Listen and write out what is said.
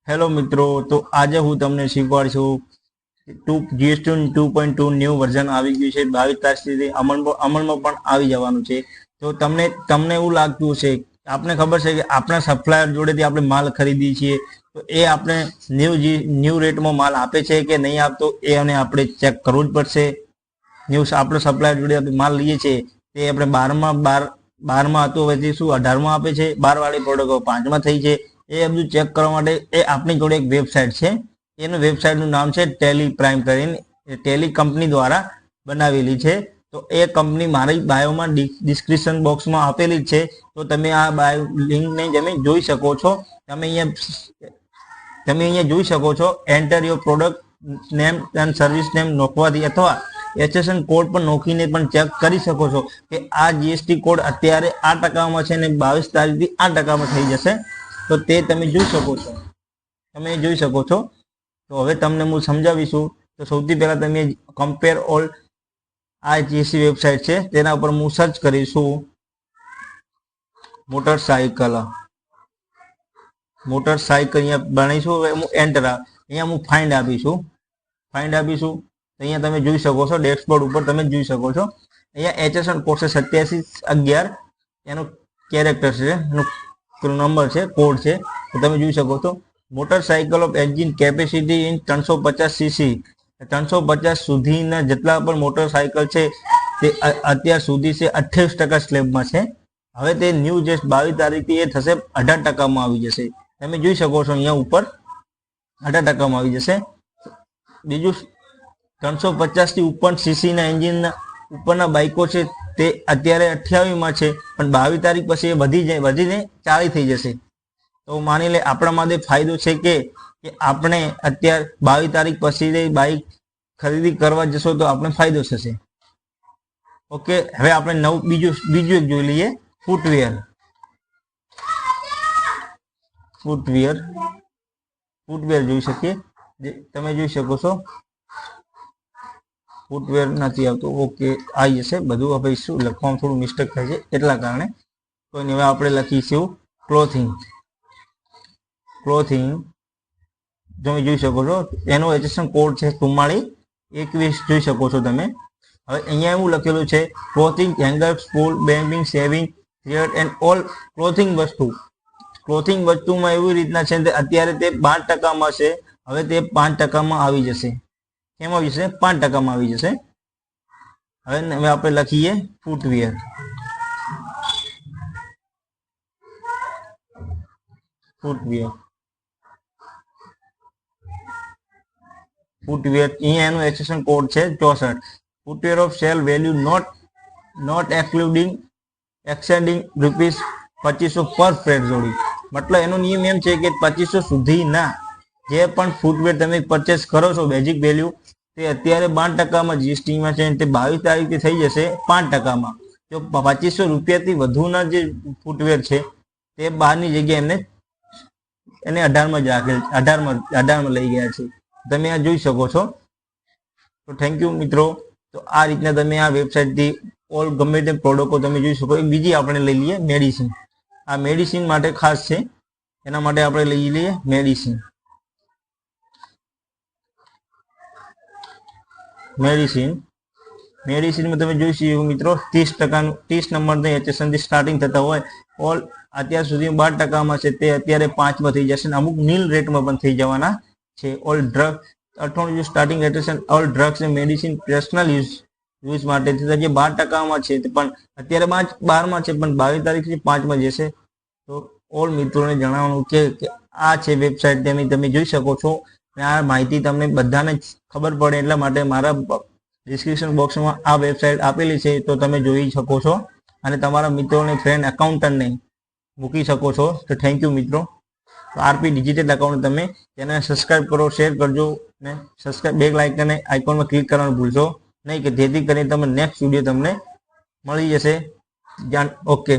Hello મિત્રો, તો આજે હું તમને શીખવાડશું જીએસટી 2.2 ન્યૂ વર્ઝન આવી ગયું છે. 22 તારીખથી અમલમાં પણ આવી જવાનું છે. તો તમને એવું લાગતું હશે, આપને ખબર છે કે આપણા સપ્લાયર જોડેથી આપણે માલ ખરીદીએ છીએ, તો એ આપણે ન્યૂ રેટમાં માલ આપે છે કે નહીં આપતો, એ અને આપણે ચેક કરવું જ પડશે. આપણે સપ્લાયર જોડે આપણે માલ લઈએ છીએ, તે આપણે 12માં હતું, હવે શું 18માં આપે છે, 12 વાળી પ્રોડક્ટ 5માં થઈ છે. એ બધું ચેક કરવા માટે એ આપણી જોડે એક વેબસાઇટ છે. એનું વેબસાઇટનું નામ છે ટેલી પ્રાઇમ કરીને, ટેલી કંપની દ્વારા બનાવેલી છે. તો એ કંપની મારી બાયોમાં ડિસ્ક્રિપ્શન બોક્સમાં આપેલી છે. તો તમે આ બાયો લિંકને તમે જોઈ શકો છો. તમે અહીંયા જોઈ શકો છો, enter your product name and service name નોખવાથી અથવા એસએસએન કોડ પણ નોખીને પણ ચેક કરી શકો છો કે આ જીએસટી કોડ અત્યારે આ ટકામાં છે ને 22 તારીખથી આ ટકામાં થઈ જશે. તો તે તમે જોઈ શકો છો. તો હવે તમને હું સમજાવીશું. તો સૌથી પહેલા તમે કમ્પેર ઓલ આ જીએસટી વેબસાઇટ છે, તેના ઉપર હું સર્ચ કરીશું મોટરસાઇકલ અહીંયા બનાવીશું. હવે હું એન્ટર અહીંયા હું ફાઇન્ડ આપીશું. અહીંયા તમે જોઈ શકો છો, ડેશબોર્ડ ઉપર તમે જોઈ શકો છો. અહીંયા એચએસએન કોડ છે 8711, એનો કેરેક્ટર છે, એનો નંબર છે, કોડ છે. તો તમે જોઈ શકો છો motorcycle of engine capacity in 350 CC, 350 સુધીના જેટલા પણ મોટરસાઇકલ છે તે અત્યાર સુધી છે 28% સ્લેબમાં છે. હવે તે ન્યૂ જે 22 તારીખથી એ થશે 18%માં આવી જશે. તમે જોઈ શકો છો અહીંયા ઉપર 18%માં આવી જશે. બીજું 350 થી ઉપર સીસીના એન્જિનના ઉપરના બાઇકો છે તે અત્યારે 28માં છે, પણ 22 તારીખ પછી એ વધીને 40 થઈ જશે. તો માની લે આપણા માટે ફાયદો છે કે આપણે અત્યારે 22 તારીખ પછી બાઇક ખરીદી કરવા જશો તો આપણે ફાયદો થશે. ઓકે, હવે આપણે બીજું એક જોઈ લઈએ, ફૂટવેર જોઈ શકીએ. તમે જોઈ શકો છો ફૂટવેર નથી આવતું. ઓકે, આવી જશે બધું. હવે શું લખવામાં થોડું મિસ્ટેક થાય છે એટલા કારણે કોઈ નહીં. હવે આપણે લખીશું ક્લોથિંગ. તમે જોઈ શકો છો, એનો એચએસએન કોડ છે 4421, જોઈ શકો છો તમે. હવે અહીંયા એવું લખેલું છે ક્લોથિંગ હેંગર, સ્પૂલ, બેમ્બિંગ, sewing thread and all clothing વસ્તુમાં એવી રીતના છે અત્યારે તે 12%માં છે. હવે તે 5%માં આવી જશે. કેમ આવી જશે? 5%માં આવી જશે. હવે આપણે લખીએ ફૂટવેર. અહીંયા એનું એક્સેશન કોડ છે 64. Footwear of sale value not exceeding ₹2500 per પેર જોડી. મતલબ એનો નિયમ એમ છે કે 2500 સુધીના જે પણ ફૂટવેર તમે પરચેસ કરો છો બેઝિક વેલ્યુ, તે અત્યારે 12%માં જીએસટીમાં છે. તે 22 તારીખથી થઈ જશે 5%માં. જો ₹2500થી વધુના જે ફૂટવેર છે તે 12ની જગ્યાએ એને 18માં જ રાખેલ, 18માં લઈ ગયા છે. તમે આ જોઈ શકો છો. તો થેન્ક યુ મિત્રો. તો આ રીતના તમે આ વેબસાઇટથી ઓલ ગમે તે પ્રોડક્ટો તમે જોઈ શકો. એક બીજી આપણે લઈ લઈએ મેડિસિન. આ મેડિસિન માટે ખાસ છે, એના માટે આપણે લઈ લઈએ મેડિસિનમાં તમે જોઈ શકો મિત્રો 30 નંબરની એચએસએનથી સ્ટાર્ટિંગ થતા હોય. ઓલ અત્યાર સુધી 12%માં છે, તે અત્યારે 5માં થઈ જશે. અમુક નીલ રેટમાં પણ થઈ જવાના છે. All drug 98 starting HSN all drugs and medicine personal use માટે જે 12%માં છે, પણ અત્યારે 12માં છે, પણ 22 તારીખથી 5માં જશે. તો ઓલ મિત્રોને જણાવવાનું કે આ છે વેબસાઇટ, તમે જોઈ શકો છો. આ માહિતી તમને બધાને ખબર પડે એટલા માટે મારા ડિસ્ક્રિપ્શન બોક્સમાં આ વેબસાઇટ આપેલી છે, તો તમે જોઈ શકો છો અને તમારા મિત્રોને ફ્રેન્ડ એકાઉન્ટન્ટને મૂકી શકો છો. તો થેન્ક યુ મિત્રો. તો આરપી ડિજિટલ એકાઉન્ટ તમે તેને સબસ્ક્રાઇબ કરો, શેર કરજો ને સબસ્ક્રાઇબ બેલ આઇકોનમાં ક્લિક કરવાનું ભૂલશો નહીં, કે જેથી કરીને તમે નેક્સ્ટ વિડીયો તમને મળી જશે. ઓકે.